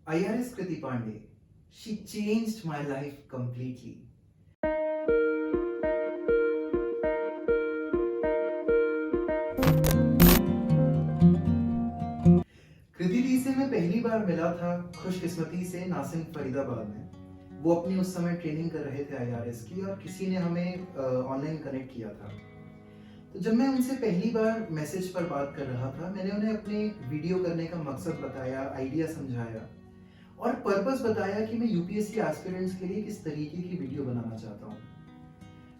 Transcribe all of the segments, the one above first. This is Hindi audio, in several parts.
IRS Kriti Pandey, she changed my life completely. कृति दी से मैं पहली बार मिला था खुशकिस्मती से नासिम फरीदाबाद में। वो अपनी उस समय ट्रेनिंग कर रहे थे IRS की और किसी ने हमें ऑनलाइन कनेक्ट किया था। तो जब मैं उनसे पहली बार मैसेज पर बात कर रहा था, मैंने उन्हें अपने वीडियो करने का मकसद बताया, आइडिया समझाया और पर्पस बताया कि मैं यूपीएससी एस्पिरेंट्स के लिए किस तरीके की वीडियो बनाना चाहता हूँ।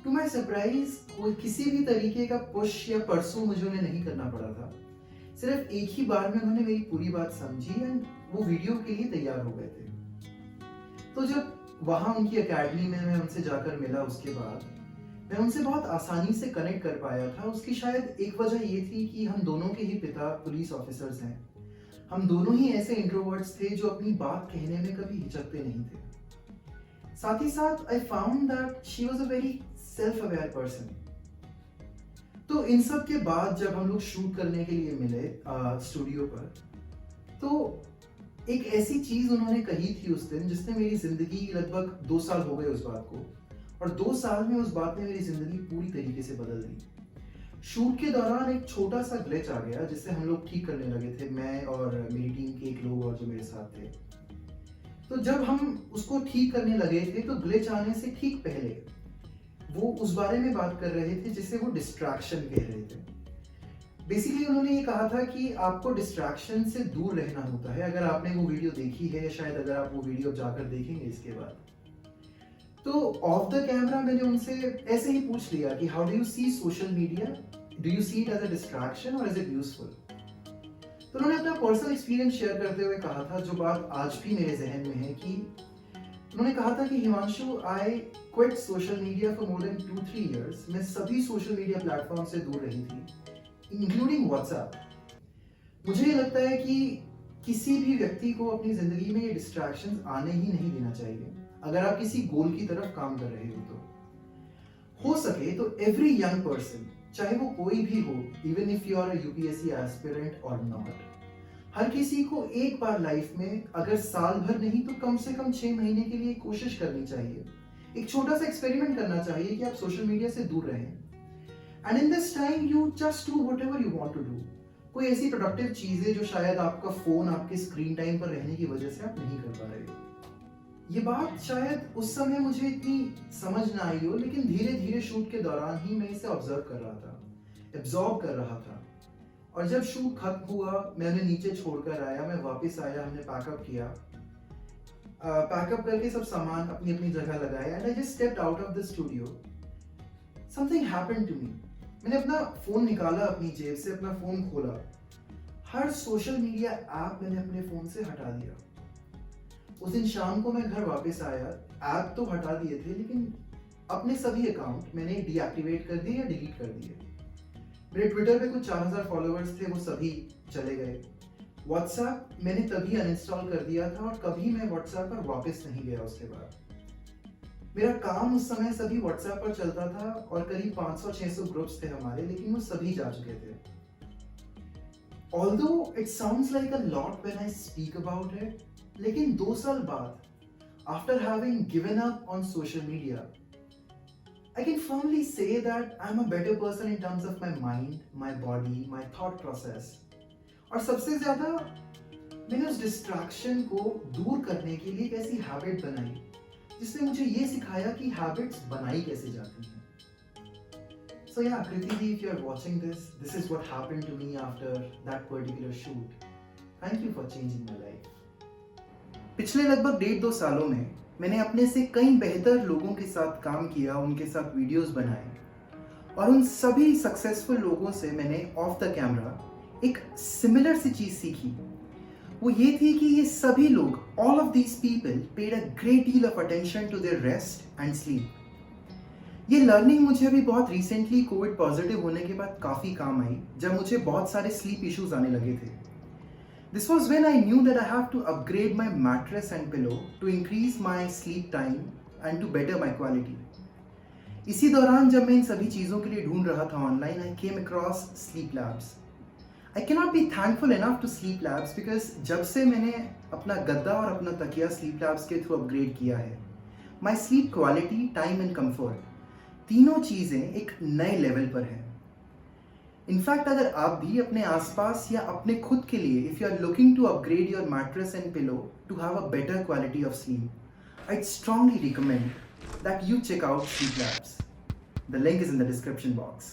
टू माई सरप्राइज, कोई किसी भी तरीके का पुश या परसू मुझे उन्हें नहीं करना पड़ा था। सिर्फ एक ही बार में उन्होंने मेरी पूरी बात समझी एंड वो वीडियो के लिए तैयार हो गए थे। तो जब वहां उनकी एकेडमी में मैं उनसे जाकर मिला, उसके बाद मैं उनसे बहुत आसानी से कनेक्ट कर पाया था। उसकी शायद एक वजह ये थी कि हम दोनों के ही पिता पुलिस ऑफिसर्स हैं। हम दोनों ही ऐसे इंट्रोवर्ट्स थे जो अपनी बात कहने में कभी हिचकते नहीं थे। साथ ही साथ I found that she was a very self aware person. तो इन सब के बाद जब हम लोग शूट करने के लिए मिले स्टूडियो पर, तो एक ऐसी चीज उन्होंने कही थी उस दिन जिसने मेरी जिंदगी, लगभग 2 साल हो गए उस बात को, और 2 साल में उस बात ने मेरी जिंदगी पूरी तरीके से बदल दी। शूट के दौरान एक छोटा सा ग्लिच आ गया जिससे हम लोग ठीक करने लगे थे, मैं और मेरी टीम के एक लोग और जो मेरे साथ थे। तो जब हम उसको ठीक करने लगे थे तो ग्लिच आने से ठीक पहले वो उस बारे में बात कर रहे थे जिसे वो डिस्ट्रैक्शन कह रहे थे। बेसिकली उन्होंने ये कहा था कि आपको डिस्ट्रैक्शन से दूर रहना होता है। अगर आपने वो वीडियो देखी है, शायद अगर आप वो वीडियो जाकर देखेंगे इसके बाद, तो ऑफ द कैमरा मैंने उनसे ऐसे ही पूछ लिया कि how do you see social media, do you see it as a distraction और इज इट यूजफुल। तो उन्होंने अपना पर्सनल एक्सपीरियंस शेयर करते हुए कहा था, जो बात आज भी मेरे जहन में है, कि उन्होंने कहा था कि Himanshu, I quit social media for more than 2-3 years। मैं सभी सोशल मीडिया प्लेटफॉर्म से दूर रही थी, इंक्लूडिंग व्हाट्सएप। मुझे लगता है कि किसी भी व्यक्ति को अपनी जिंदगी में ये डिस्ट्रैक्शंस आने ही नहीं देना चाहिए, अगर आप किसी गोल की तरफ काम कर रहे हो सके तो एवरी यंग पर्सन, चाहे वो कोई भी हो, even if you are a UPSC aspirant और नॉट, हर किसी को एक बार लाइफ में, अगर साल भर नहीं तो कम से कम 6 महीने के लिए कोशिश करनी चाहिए। एक छोटा सा एक्सपेरिमेंट करना चाहिए कि आप सोशल मीडिया से दूर रहें, and in this time you just do whatever you want to do. कोई ऐसी प्रोडक्टिव चीजें जो शायद आपका फोन आपके स्क्रीन टाइम पर रहने की वजह से आप नहीं कर पा रहे हो। ये बात शायद उस समय मुझे इतनी समझ ना आई हो, लेकिन धीरे धीरे शूट के दौरान ही मैं इसे ऑब्जर्व कर रहा था, एब्जॉर्ब कर रहा था। और जब शूट खत्म हुआ, मैं उन्हें नीचे छोड़कर आया, मैं वापस आया, हमने पैकअप किया, पैकअप करके सब सामान अपनी अपनी जगह लगाया, and I just stepped out of the studio. Something happened to me. मैंने अपना फोन निकाला, अपनी जेब से अपना फोन खोला, हर सोशल मीडिया ऐप मैंने अपने फोन से हटा दिया। उस दिन शाम को मैं घर वापस आया, ऐप तो हटा दिए थे, लेकिन अपने सभी अकाउंट मैंने डीएक्टिवेट कर दिए या डिलीट कर दिए। मेरे ट्विटर पे कुछ 4000 फॉलोअर्स थे, वो सभी चले गए। व्हाट्सएप मैंने तभी अनइंस्टॉल कर दिया था और कभी मैं व्हाट्सएप पर वापस नहीं गया उसके बाद। मेरा काम उस समय सभी व्हाट्सएप पर चलता था और करीब 500-600 ग्रुप्स थे हमारे, लेकिन वो सभी जा चुके थे। Although it sounds like a lot when I speak about it, लेकिन 2 साल बाद, after having given up on social media, I can firmly say that I'm a better person in terms of my mind, my body, my thought process. और सबसे ज्यादा मैंने उस डिस्ट्रैक्शन को दूर करने के लिए एक ऐसी हैबिट बनाई जिसने मुझे ये सिखाया कि हैबिट्स बनाई कैसे जाती हैं। So yeah, Kriti ji, if you are watching this, this is what happened to me after that particular shoot. Thank you for changing my life. पिछले लगभग 1.5-2 सालों में मैंने अपने से कई बेहतर लोगों के साथ काम किया, उनके साथ वीडियोस बनाए, और उन सभी सक्सेसफुल लोगों से मैंने ऑफ द कैमरा एक सिमिलर सी चीज सीखी। वो ये थी कि ये सभी लोग, all of these people, paid a great deal of attention to their rest and sleep. ये लर्निंग मुझे अभी बहुत रिसेंटली कोविड पॉजिटिव होने के बाद काफ़ी काम आई, जब मुझे बहुत सारे स्लीप इश्यूज आने लगे थे। This was when I knew that I have to upgrade my mattress and pillow to increase my sleep time and to better my quality. इसी दौरान जब मैं इन सभी चीज़ों के लिए ढूंढ रहा था online, I came across sleep labs. I cannot be thankful enough to Sleep Labs because जब से मैंने अपना गद्दा और अपना तकिया स्लीप लैब्स के थ्रू अपग्रेड किया है, my sleep quality, time and comfort, तीनों चीज़ें एक नए लेवल पर हैं। इनफैक्ट अगर आप भी अपने आसपास या अपने खुद के लिए if you are looking to upgrade your mattress and pillow to have a better quality of sleep, I'd strongly recommend that you check out Sleep Labs. The link is in the description box.